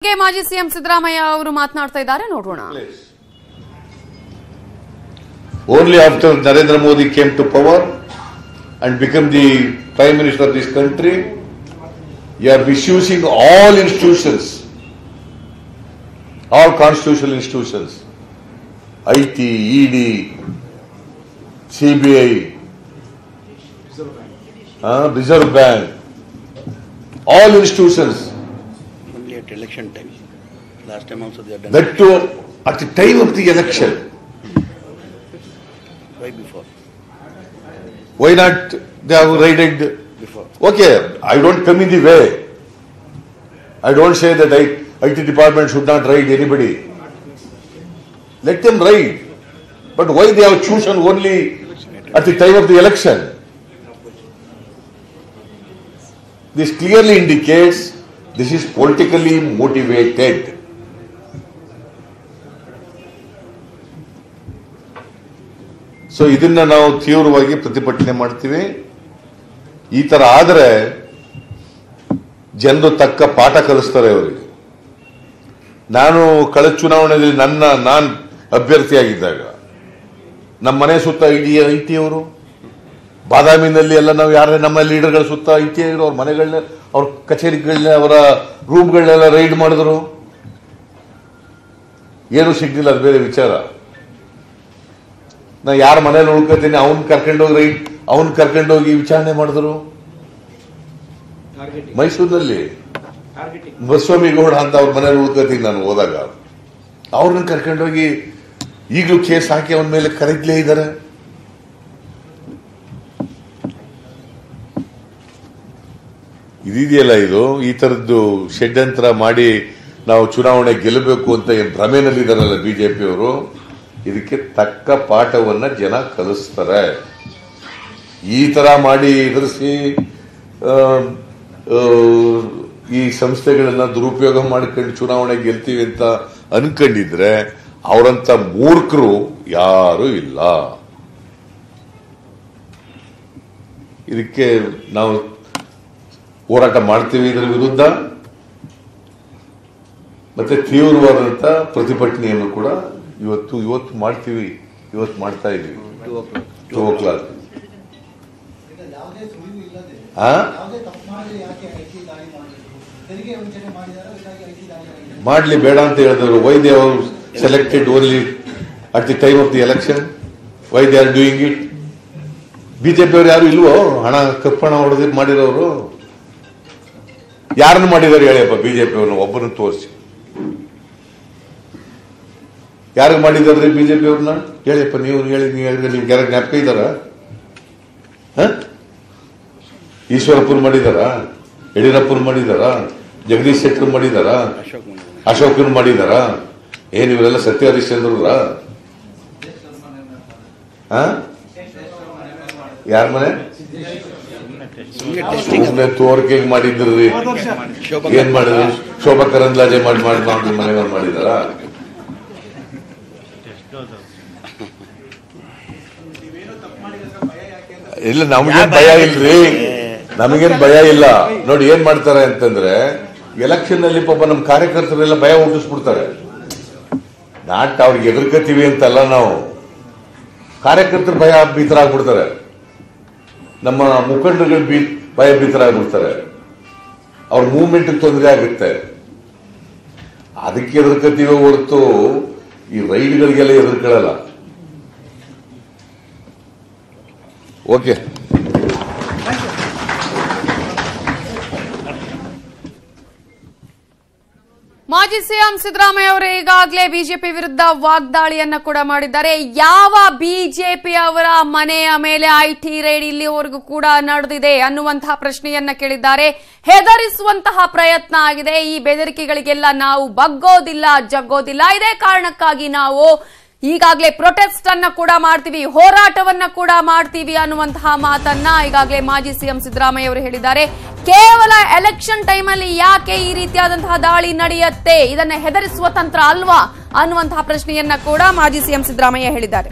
ಮಾಜಿ ಸಿಎಂ ಸಿದ್ದರಾಮಯ್ಯ ಅವರು ಮಾತನಾಡ್ತಾ ಇದ್ದಾರೆ ನೋಡೋಣ. Only after Narendra Modi came to power and became the Prime Minister of this country, you are misusing all institutions, all constitutional institutions, IT, ED, CBI, Reserve Bank, all institutions. Only at election time. Last time also they have done. That too at the time of the election. Why before? Why not they have raided? Before. Okay, I don't come in the way. I don't say that IT department should not raid anybody. Let them raid. But why they have chosen only at the time of the election? This clearly indicates this is politically motivated. So ಇದನ್ನ ನಾವು ತೀವ್ರವಾಗಿ ಪ್ರತಿಭಟನೆ ಮಾಡ್ತೀವಿ. ಈ ತರ ಆದರೆ ಜನರು ತಕ್ಕ ಪಾಠ ಕಲಿಸ್ತಾರೆ ಅವರಿಗೆ. ನಾನು ಕಳೆದ ಚುನಾವಣೆಯಲ್ಲಿ ನಾನು ಅಭ್ಯರ್ಥಿಯಾಗಿದ್ದಾಗ ನಮ್ಮ ಮನೆ ಸುತ್ತ ಐಟಿ ಅವರು ಬಾದಾಮಿನಲ್ಲಿ ಎಲ್ಲ ನಾವು ಯಾರೇ ನಮ್ಮ ಲೀಡರ್ಗಳ ಸುತ್ತ ಐಟಿ ಅವರು ಅವ್ರ ಮನೆಗಳನ್ನ ಅವ್ರ ಕಚೇರಿಗಳನ್ನ ಅವರ ರೂಮ್ಗಳನ್ನೆಲ್ಲ ರೈಡ್ ಮಾಡಿದ್ರು. ಏನು ಸಿಗ್ಲಿಲ್ಲ, ಅದು ಬೇರೆ ವಿಚಾರ. ನಾ ಯಾರ ಮನೇಲಿ ಉಳ್ಕೊತೀನಿ ಅವನ್ ಕರ್ಕೊಂಡೋಗಿ ವಿಚಾರಣೆ ಮಾಡಿದ್ರು. ಮೈಸೂರಿನಲ್ಲಿ ಬಸವಾಮಿ ಗೌಡ ಅಂತ ಅವ್ರ ಮನೇಲಿ ಉಳ್ಕೊತೀನಿ ನಾನು ಹೋದಾಗ, ಅವ್ರನ್ನ ಕರ್ಕೊಂಡೋಗಿ ಈಗಲೂ ಕೇಸ್ ಹಾಕಿ ಅವನ ಮೇಲೆ ಕರೆಕ್ಟ್ಲೇ ಇದ್ದಾರೆ. ಇದೆಯಲ್ಲ, ಇದು ಈ ತರದ್ದು ಷಡ್ಯಂತ್ರ ಮಾಡಿ ನಾವು ಚುನಾವಣೆ ಗೆಲ್ಲಬೇಕು ಅಂತ ಏನ್ ಭ್ರಮೆನಲ್ಲಿದ್ದಾರಲ್ಲ ಬಿಜೆಪಿಯವರು, ಇದಕ್ಕೆ ತಕ್ಕ ಪಾಠವನ್ನ ಜನ ಕಲಿಸ್ತಾರೆ. ಈ ತರ ಮಾಡಿ ಎದುರಿಸಿ ಈ ಸಂಸ್ಥೆಗಳನ್ನ ದುರುಪಯೋಗ ಮಾಡ್ಕೊಂಡು ಚುನಾವಣೆ ಗೆಲ್ತೀವಿ ಅಂತ ಅನ್ಕೊಂಡಿದ್ರೆ ಅವರಂತ ಮೂರ್ಖರು ಯಾರು ಇಲ್ಲ. ಇದಕ್ಕೆ ನಾವು ಹೋರಾಟ ಮಾಡ್ತೀವಿ ಇದರ ವಿರುದ್ಧ. ಮತ್ತೆ ತೀವ್ರವಾದಂತ ಪ್ರತಿಭಟನೆಯನ್ನು ಕೂಡ ಇವತ್ತು ಮಾಡ್ತೀವಿ. ಇವತ್ತು ಮಾಡ್ತಾ ಇದೀವಿ 2 o'clock. ಮಾಡ್ಲಿ ಬೇಡ ಅಂತ ಹೇಳಿದ್ರು. Why they are selected only at the time of the election? Why they are doing it? BJP ಅವರು ಯಾರು ಇಲ್ವೋ ಹಣ ಕಪ್ಪಣ ಹೊಡೆದು ಮಾಡಿರೋರು? ಯಾರನ್ನು ಮಾಡಿದಾರೆ ಹೇಳಿಯಪ್ಪ ಬಿಜೆಪಿ ಅವ್ರನ್ನ ಒಬ್ಬರನ್ನು ತೋರಿಸಿ. ಯಾರಿಗೆ ಮಾಡಿದಾರ್ರಿ ಬಿಜೆಪಿ ಅವ್ರನ್ನ ಹೇಳಿಯಪ್ಪ, ನೀವು ಹೇಳಿದ್ರೆ ನಿಮ್ಗೆ ಯಾರ ಜ್ಞಾಪಕ ಇದ್ದಾರ? ಈಶ್ವರಪ್ಪನ್ ಮಾಡಿದಾರ, ಯಡಿಯೂರಪ್ಪನ್ ಮಾಡಿದಾರ, ಜಗದೀಶ್ ಶೆಟ್ಟರ್ ಮಾಡಿದಾರ, ಅಶೋಕನ್ ಮಾಡಿದಾರ? ಏನ್ ಇವರೆಲ್ಲ ಸತ್ಯ ಹರಿಶ್ಚಂದ್ರರ? ಯಾರ ಮನೆ ತೋರಿಕೆ ಮಾಡಿದ್ರಿ? ಏನ್ ಮಾಡಿದ್ರು? ಶೋಭಾ ಕರಂದ್ಲಾಜೆ ಮಾಡಿ ಮನೆಯವ್ರು ಮಾಡಿದಾರ? ಇಲ್ಲ, ನಮಗೇನ್ ಭಯ ಇಲ್ರಿ, ನಮಗೇನ್ ಭಯ ಇಲ್ಲ. ನೋಡಿ ಏನ್ ಮಾಡ್ತಾರೆ ಅಂತಂದ್ರೆ, ಎಲೆಕ್ಷನ್ ನಲ್ಲಿ ಪಾಪ ನಮ್ಮ ಕಾರ್ಯಕರ್ತರೆಲ್ಲ ಭಯ ಹುಟ್ಟಿಸ್ಬಿಡ್ತಾರೆ. ನಾಟ್ ಅವ್ರಿಗೆ ಎದುರ್ಕತೀವಿ ಅಂತಲ್ಲ, ನಾವು ಕಾರ್ಯಕರ್ತರು ಭಯ ಭೀತರಾಗ್ಬಿಡ್ತಾರೆ, ನಮ್ಮ ಮುಖಂಡರುಗಳು ಭಯ ಭೀತರಾಗ್ಬಿಡ್ತಾರೆ, ಅವ್ರ ಮೂವ್ಮೆಂಟ್ ತೊಂದರೆ ಆಗುತ್ತೆ. ಅದಕ್ಕೆ ಎದುರ್ಕತೀವಿ ಹೊರತು ಈ ರೈಡ್ಗಳಿಗೆಲ್ಲ ಎದುರ್ಕೊಳ್ಳಲ್ಲ. ಓಕೆ. ಮಾಜಿ ಸಿಎಂ ಸಿದ್ದರಾಮಯ್ಯ ಅವರು ಈಗಾಗಲೇ ಬಿಜೆಪಿ ವಿರುದ್ಧ ವಾಗ್ದಾಳಿಯನ್ನ ಕೂಡ ಮಾಡಿದ್ದಾರೆ. ಯಾವ ಬಿಜೆಪಿ ಅವರ ಮನೆಯ ಮೇಲೆ ಐಟಿ ರೈಡ್ ಇಲ್ಲಿವರೆಗೂ ಕೂಡ ನಡೆದಿದೆ ಅನ್ನುವಂತಹ ಪ್ರಶ್ನೆಯನ್ನ ಕೇಳಿದ್ದಾರೆ. ಹೆದರಿಸುವಂತಹ ಪ್ರಯತ್ನ ಆಗಿದೆ. ಈ ಬೆದರಿಕೆಗಳಿಗೆಲ್ಲ ನಾವು ಬಗ್ಗೋದಿಲ್ಲ, ಜಗ್ಗೋದಿಲ್ಲ. ಇದೇ ಕಾರಣಕ್ಕಾಗಿ ನಾವು ಈಗಾಗಲೇ ಪ್ರೊಟೆಸ್ಟ್ ಅನ್ನ ಕೂಡ ಮಾಡ್ತೀವಿ, ಹೋರಾಟವನ್ನ ಕೂಡ ಮಾಡ್ತೀವಿ ಅನ್ನುವಂತಹ ಮಾತನ್ನ ಈಗಾಗಲೇ ಮಾಜಿ ಸಿಎಂ ಸಿದ್ದರಾಮಯ್ಯ ಅವರು ಹೇಳಿದ್ದಾರೆ. ಕೇವಲ ಎಲೆಕ್ಷನ್ ಟೈಮಲ್ಲಿ ಯಾಕೆ ಈ ರೀತಿಯಾದಂತಹ ದಾಳಿ ನಡೆಯುತ್ತೆ, ಇದನ್ನ ಹೆದರಿಸುವ ತಂತ್ರ ಅಲ್ವಾ ಅನ್ನುವಂತಹ ಪ್ರಶ್ನೆಯನ್ನ ಕೂಡ ಮಾಜಿ ಸಿಎಂ ಸಿದ್ದರಾಮಯ್ಯ ಹೇಳಿದ್ದಾರೆ.